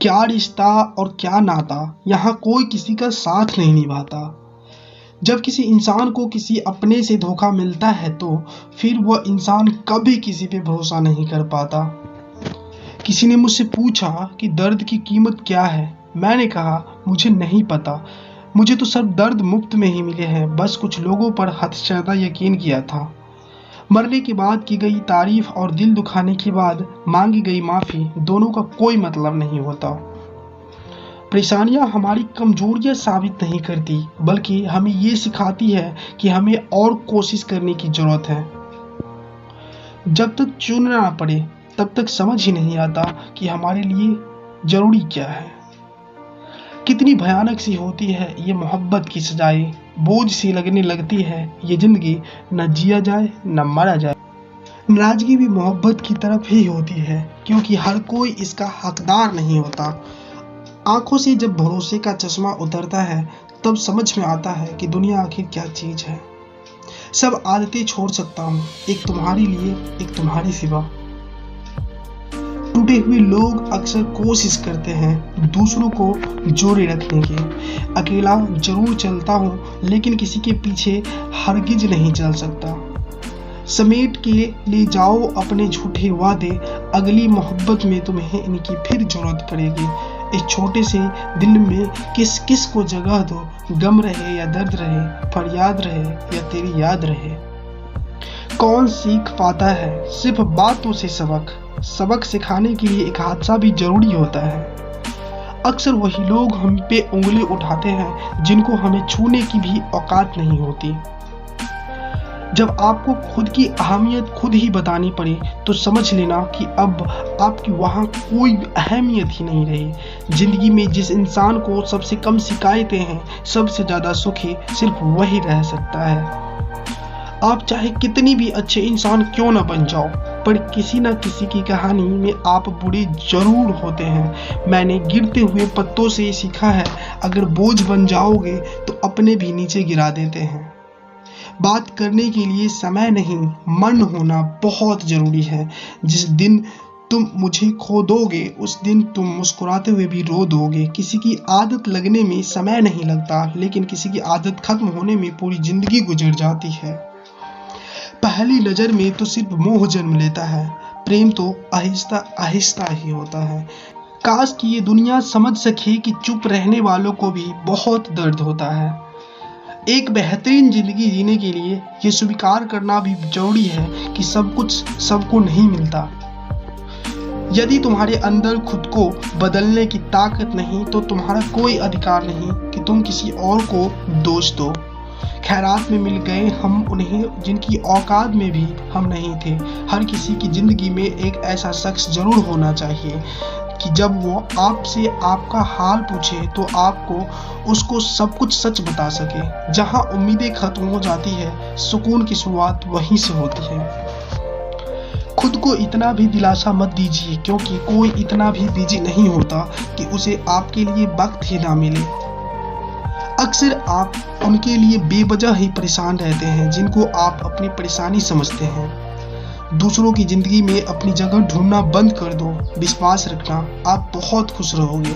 क्या रिश्ता और क्या नाता, यहाँ कोई किसी का साथ नहीं निभाता। जब किसी इंसान को किसी अपने से धोखा मिलता है तो फिर वह इंसान कभी किसी पे भरोसा नहीं कर पाता। किसी ने मुझसे पूछा कि दर्द की कीमत क्या है। मैंने कहा मुझे नहीं पता, मुझे तो सब दर्द मुफ्त में ही मिले हैं, बस कुछ लोगों पर हदशर्दा यकीन किया था। मरने के बाद की गई तारीफ और दिल दुखाने के बाद मांगी गई माफ़ी, दोनों का कोई मतलब नहीं होता। परेशानियां हमारी कमजोरियां साबित नहीं करती, बल्कि हमें ये सिखाती है कि हमें और कोशिश करने की ज़रूरत है। जब तक चुनना ना पड़े तब तक समझ ही नहीं आता कि हमारे लिए ज़रूरी क्या है। कितनी भयानक सी होती है ये मोहब्बत की सजाएं, बोझ सी लगने लगती है ये ज़िंदगी, न जिया जाए न मरा जाए। नाराज़गी भी मोहब्बत की तरफ ही होती है, क्योंकि हर कोई इसका हकदार नहीं होता। आंखों से जब भरोसे का चश्मा उतरता है तब समझ में आता है कि दुनिया आखिर क्या चीज़ है। सब आदतें छोड़ सकता हूँ, एक तुम्हारे लिए, एक तुम्हारे सिवा। टूटे हुए लोग अक्सर कोशिश करते हैं दूसरों को जोड़े रखने की। अकेला जरूर चलता हूँ, लेकिन किसी के पीछे हरगिज नहीं चल सकता। समेट के ले जाओ अपने झूठे वादे, अगली मोहब्बत में तुम्हें इनकी फिर जरूरत पड़ेगी। इस छोटे से दिल में किस किस को जगह दो, गम रहे या दर्द रहे, फरियाद रहे या तेरी याद रहे। कौन सीख पाता है सिर्फ बातों से सबक, सबक सिखाने के लिए एक हादसा भी जरूरी होता है। अक्सर वही लोग हम पे उंगली उठाते हैं जिनको हमें छूने की भी औकात नहीं होती। जब आपको खुद की अहमियत खुद ही बतानी पड़े तो समझ लेना कि अब आपकी वहाँ कोई अहमियत ही नहीं रही। जिंदगी में जिस इंसान को सबसे कम शिकायतें हैं, सबसे ज़्यादा सुखी सिर्फ वही रह सकता है। आप चाहे कितनी भी अच्छे इंसान क्यों न बन जाओ, पर किसी न किसी की कहानी में आप बुरे जरूर होते हैं। मैंने गिरते हुए पत्तों से सीखा है, अगर बोझ बन जाओगे तो अपने भी नीचे गिरा देते हैं। बात करने के लिए समय नहीं, मन होना बहुत ज़रूरी है। जिस दिन तुम मुझे खो दोगे उस दिन तुम मुस्कुराते हुए भी रो दोगे। किसी की आदत लगने में समय नहीं लगता, लेकिन किसी की आदत खत्म होने में पूरी ज़िंदगी गुजर जाती है। पहली नज़र में तो सिर्फ मोह जन्म लेता है, प्रेम तो आहिस्ता आहिस्ता ही होता है। काश कि ये दुनिया समझ सके कि चुप रहने वालों को भी बहुत दर्द होता है। एक बेहतरीन जिंदगी जीने के लिए ये स्वीकार करना भी जरूरी है कि सब कुछ सबको नहीं मिलता। यदि तुम्हारे अंदर खुद को बदलने की ताकत नहीं तो तुम्हारा कोई अधिकार नहीं कि तुम किसी और को दोष दो। खैरात में मिल गए हम उन्हें जिनकी औकात में भी हम नहीं थे। हर किसी की जिंदगी में एक ऐसा शख्स जरूर होना चाहिए कि जब वो आपसे आपका हाल पूछे तो आपको उसको सब कुछ सच बता सके। जहां उम्मीदें खत्म हो जाती है, सुकून की शुरुआत वहीं से होती है। खुद को इतना भी दिलासा मत दीजिए, क्योंकि कोई इतना भी बिजी नहीं होता कि उसे आपके लिए वक्त ही ना मिले। अक्सर आप उनके लिए बेवजह ही परेशान रहते हैं जिनको आप अपनी परेशानी समझते हैं। दूसरों की जिंदगी में अपनी जगह ढूंढना बंद कर दो। विश्वास रखना, आप बहुत खुश रहोगे।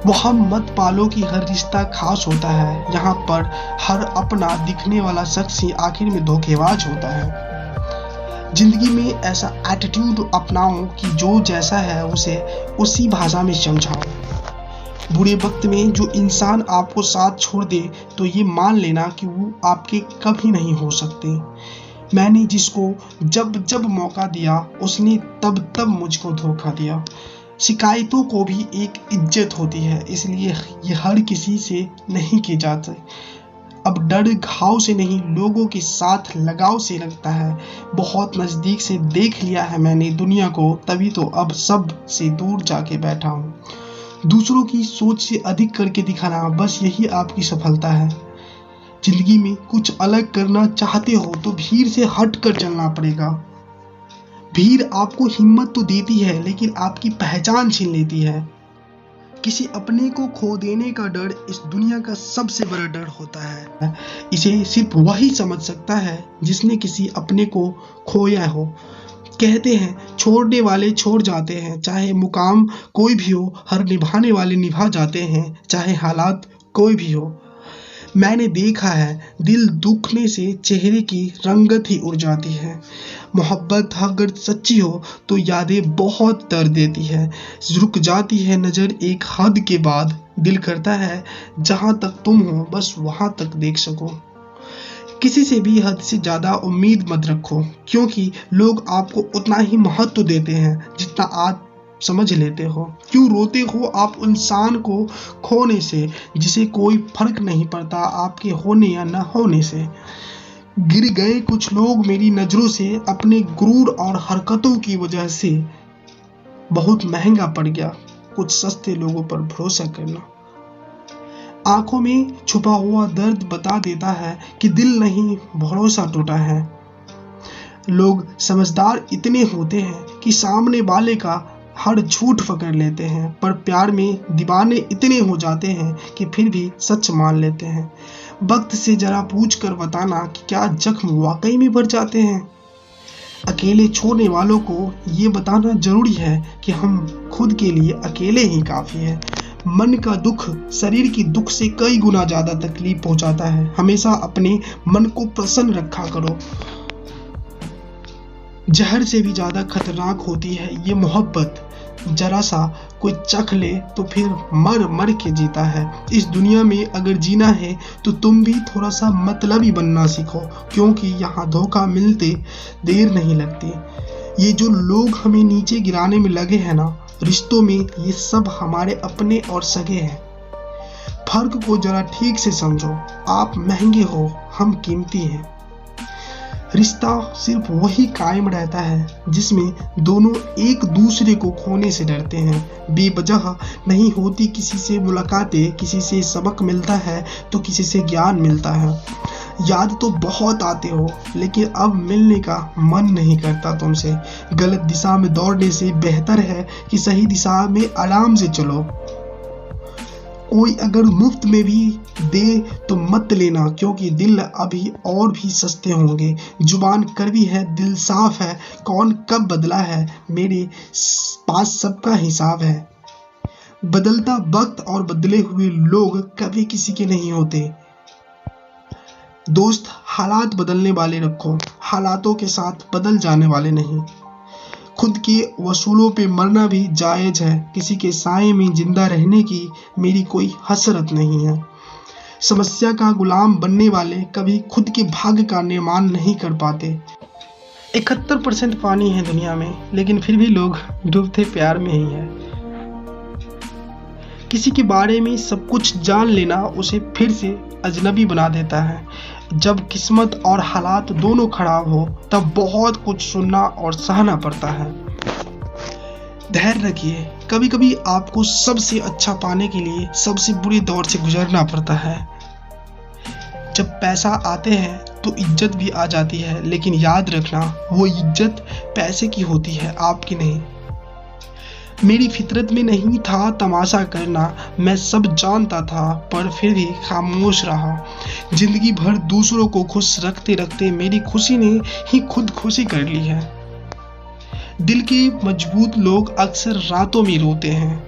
वहाँ मत पालो कि हर रिश्ता खास होता है। यहाँ पर हर अपना दिखने वाला शख्स ही आखिर में धोखेबाज होता है। जिंदगी में ऐसा एटीट्यूड अपनाओ कि जो जैसा है उसे उसी भाषा में समझाओ। बुरे वक्त में जो इंसान आपको साथ छोड़ दे तो ये मान लेना कि वो आपके कभी नहीं हो सकते। मैंने जिसको जब जब मौका दिया उसने तब तब मुझको धोखा दिया। शिकायतों को भी एक इज्जत होती है, इसलिए ये हर किसी से नहीं की जाती। अब डर घाव से नहीं, लोगों के साथ लगाव से लगता है। बहुत नज़दीक से देख लिया है मैंने दुनिया को, तभी तो अब सब से दूर जाके बैठा हूँ। दूसरों की सोच से अधिक करके दिखाना, बस यही आपकी सफलता है। जिंदगी में कुछ अलग करना चाहते हो तो भीड़ से हट कर चलना पड़ेगा। भीड़ आपको हिम्मत तो देती है, लेकिन आपकी पहचान छीन लेती है। किसी अपने को खो देने का डर इस दुनिया का सबसे बड़ा डर होता है। इसे सिर्फ वही समझ सकता है जिसने किसी अपने को खोया हो। कहते हैं छोड़ने वाले छोड़ जाते हैं, चाहे मुकाम कोई भी हो, हर निभाने वाले निभा जाते हैं, चाहे हालात कोई भी हो। मैंने देखा है दिल दुखने से चेहरे की रंगत ही उड़ जाती है। मोहब्बत अगर सच्ची हो तो यादें बहुत दर्द देती है। रुक जाती है नज़र एक हद के बाद, दिल करता है जहाँ तक तुम हो बस वहाँ तक देख सको। किसी से भी हद से ज़्यादा उम्मीद मत रखो, क्योंकि लोग आपको उतना ही महत्व देते हैं जितना आप समझ लेते हो। क्यों रोते हो आप इंसान को खोने से, जिसे कोई फर्क नहीं पड़ता आपके होने या न होने से। गिर गए कुछ लोग मेरी नज़रों से अपने गुरूर और हरकतों की वजह से। बहुत महंगा पड़ गया कुछ सस्ते लोगों पर भरोसा करना। आंखों में छुपा हुआ दर्द बता देता है कि दिल नहीं, भरोसा टूटा है। लोग समझदार इतने होते हैं कि सामने वाले का हर झूठ पकड़ लेते हैं, पर प्यार में दीवाने इतने हो जाते हैं कि फिर भी सच मान लेते हैं। वक्त से जरा पूछ कर बताना कि क्या जख्म वाकई में भर जाते हैं। अकेले छोड़ने वालों को ये बताना जरूरी है कि हम खुद के लिए अकेले ही काफ़ी है। मन का दुख शरीर की दुख से कई गुना ज़्यादा तकलीफ पहुंचाता है। हमेशा अपने मन को प्रसन्न रखा करो। जहर से भी ज़्यादा खतरनाक होती है ये मोहब्बत। जरा सा कोई चख ले तो फिर मर मर के जीता है। इस दुनिया में अगर जीना है तो तुम भी थोड़ा सा मतलबी बनना सीखो, क्योंकि यहाँ धोखा मिलते देर नहीं लगती। ये जो लोग हमें नीचे गिराने में लगे हैं ना रिश्तों में, ये सब हमारे अपने और सगे हैं। फर्क को जरा ठीक से समझो। आप महंगे हो, हम कीमती हैं। रिश्ता सिर्फ वही कायम रहता है जिसमें दोनों एक दूसरे को खोने से डरते हैं। बेवजह नहीं होती किसी से मुलाकातें, किसी से सबक मिलता है तो किसी से ज्ञान मिलता है। याद तो बहुत आते हो, लेकिन अब मिलने का मन नहीं करता तुमसे। गलत दिशा में दौड़ने से बेहतर है कि सही दिशा में आराम से चलो। कोई अगर मुफ्त में भी दे तो मत लेना, क्योंकि दिल अभी और भी सस्ते होंगे। जुबान कड़वी है, दिल साफ है, कौन कब बदला है मेरे पास सबका हिसाब है। बदलता वक्त और बदले हुए लोग कभी किसी के नहीं होते। दोस्त हालात बदलने वाले रखो, हालातों के साथ बदल जाने वाले नहीं। खुद के वसूलों पे मरना भी जायज़ है। किसी के साए में जिंदा रहने की मेरी कोई हसरत नहीं है। समस्या का गुलाम बनने वाले कभी खुद के भाग्य का निर्माण नहीं कर पाते। 71% पानी है दुनिया में, लेकिन फिर भी लोग डूबते प्यार में ही है। किसी के बारे में सब कुछ जान लेना उसे फिर से अजनबी बना देता है। जब किस्मत और हालात दोनों खराब हो तब बहुत कुछ सुनना और सहना पड़ता है। धैर्य रखिए, कभी कभी आपको सबसे अच्छा पाने के लिए सबसे बुरे दौर से गुजरना पड़ता है। जब पैसा आते हैं तो इज्जत भी आ जाती है, लेकिन याद रखना वो इज्जत पैसे की होती है, आपकी नहीं। मेरी फितरत में नहीं था तमाशा करना, मैं सब जानता था पर फिर भी खामोश रहा। जिंदगी भर दूसरों को खुश रखते रखते मेरी खुशी ने ही खुद खुशी कर ली है। दिल के मजबूत लोग अक्सर रातों में रोते हैं।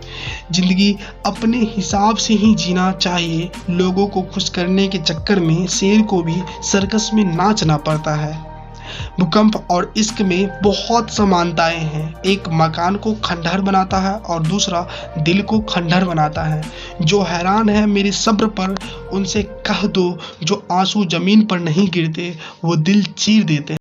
जिंदगी अपने हिसाब से ही जीना चाहिए। लोगों को खुश करने के चक्कर में शेर को भी सर्कस में नाचना पड़ता है। भूकंप और इश्क में बहुत समानताएं हैं। एक मकान को खंडहर बनाता है और दूसरा दिल को खंडहर बनाता है। जो हैरान है मेरे सब्र पर, उनसे कह दो जो आंसू जमीन पर नहीं गिरते वो दिल चीर देते।